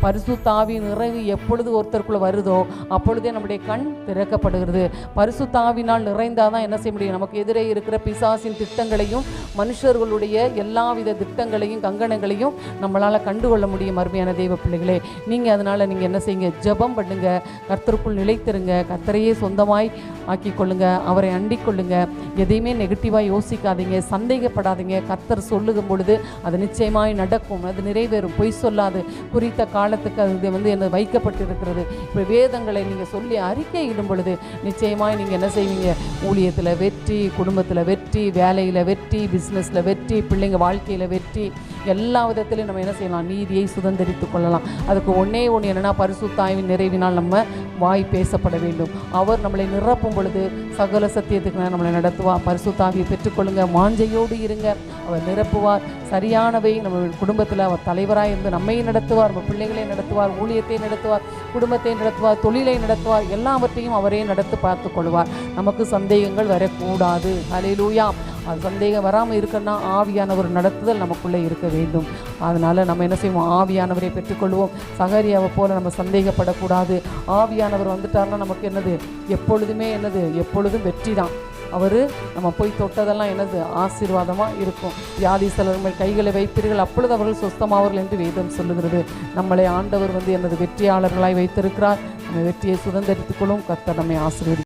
பரிசுத்த ஆவியின் நிறைவு எப்பொழுது ஒருத்தருக்குள்ளே வருதோ அப்பொழுதே நம்முடைய கண் திறக்கப்படுகிறது. பரிசுத்த ஆவியினால் நிறைந்தால் தான் என்ன செய்ய முடியும்? நமக்கு எதிரே இருக்கிற பிசாசின் திட்டங்களையும் மனுஷர்களுடைய எல்லாவித திட்டங்களையும் கங்கணங்களையும் நம்மளால் கண்டுகொள்ள முடியும். அருமையான தெய்வ பிள்ளைகளே, நீங்கள் அதனால் நீங்கள் என்ன செய்யுங்க? ஜெபம் பண்ணுங்க, கர்த்தருக்குள் நிலைத்திருங்க, கர்த்தரையே சொந்தமாய் ஆக்கி கொள்ளுங்க, அவரை அண்டிக் கொள்ளுங்க. எதையுமே நெகட்டிவாக யோசிக்காதீங்க, சந்தேகப்படாதீங்க. கர்த்தர் சொல்லுகும் பொழுது அது நிச்சயமாய் நடக்கும், அது நிறைவேறும். பொய் சொல்லாது, குறித்த காலத்துக்கு அது என்ன வைக்கப்பட்டிருக்கிறது. இப்போ வேதங்களை நீங்கள் சொல்லி அறிக்கையிடும் பொழுது நிச்சயமாய் நீங்கள் என்ன செய்வீங்க? ஊழியத்தில் வெற்றி, குடும்பத்தில் வெற்றி, வேலையில் வெற்றி, பிஸ்னஸில் வெற்றி, பிள்ளைங்க வாழ்க்கையில் வெற்றி, எல்லா விதத்திலையும் நம்ம என்ன செய்யலாம்? நீதியை சுதந்திரித்து கொள்ளலாம். அதுக்கு ஒன்றே ஒன்று என்னென்னா, பரிசுத்த ஆவியின் நிறைவினால் நம்ம வாய் பேசப்பட வேண்டும். அவர் நம்மளை நிரப்பும் பொழுது சகல சத்தியத்துக்கு நம்மளை நடத்துவார். பரிசுத்த ஆவியை பெற்றுக்கொள்ளுங்க, வாஞ்சையோடு இருங்க, அவர் நிரப்புவார். சரியானவை நம்ம குடும்பத்தில் அவர் தலைவராக இருந்து நம்மையும் நடத்துவார், நம்ம பிள்ளைகளை நடத்துவார், ஊழியத்தை நடத்துவார், குடும்பத்தை நடத்துவார், தொழிலை நடத்துவார், எல்லாவற்றையும் அவரே நடத்தி பார்த்து கொள்வார். நமக்கு சந்தேகங்கள் வரக்கூடாது. ஹல்லேலூயா. அது சந்தேகம் வராமல் இருக்குன்னா ஆவியானவர் நடத்துதல் நமக்குள்ளே இருக்க வேண்டும். அதனால் நம்ம என்ன செய்வோம்? ஆவியானவரை பெற்றுக்கொள்வோம். சகரியாவை போல் நம்ம சந்தேகப்படக்கூடாது. ஆவியானவர் வந்துட்டார்னா நமக்கு என்னது? எப்பொழுதுமே என்னது? எப்பொழுதும் வெற்றி தான். அவர் நம்ம போய் தொட்டதெல்லாம் என்னது? ஆசீர்வாதமாக இருக்கும். வியாதி சிலர் கைகளை வைப்பீர்கள், அப்பொழுது அவர்கள் சுஸ்தமாவார்கள் என்று வேதம் சொல்லுகிறது. நம்மளை ஆண்டவர் என்னது? வெற்றியாளர்களாய் வைத்திருக்கிறார். நம்ம வெற்றியை சுதந்திரித்துக் கொள்ளும். கர்த்தர் நம்மை ஆசீர்வதிப்பார்.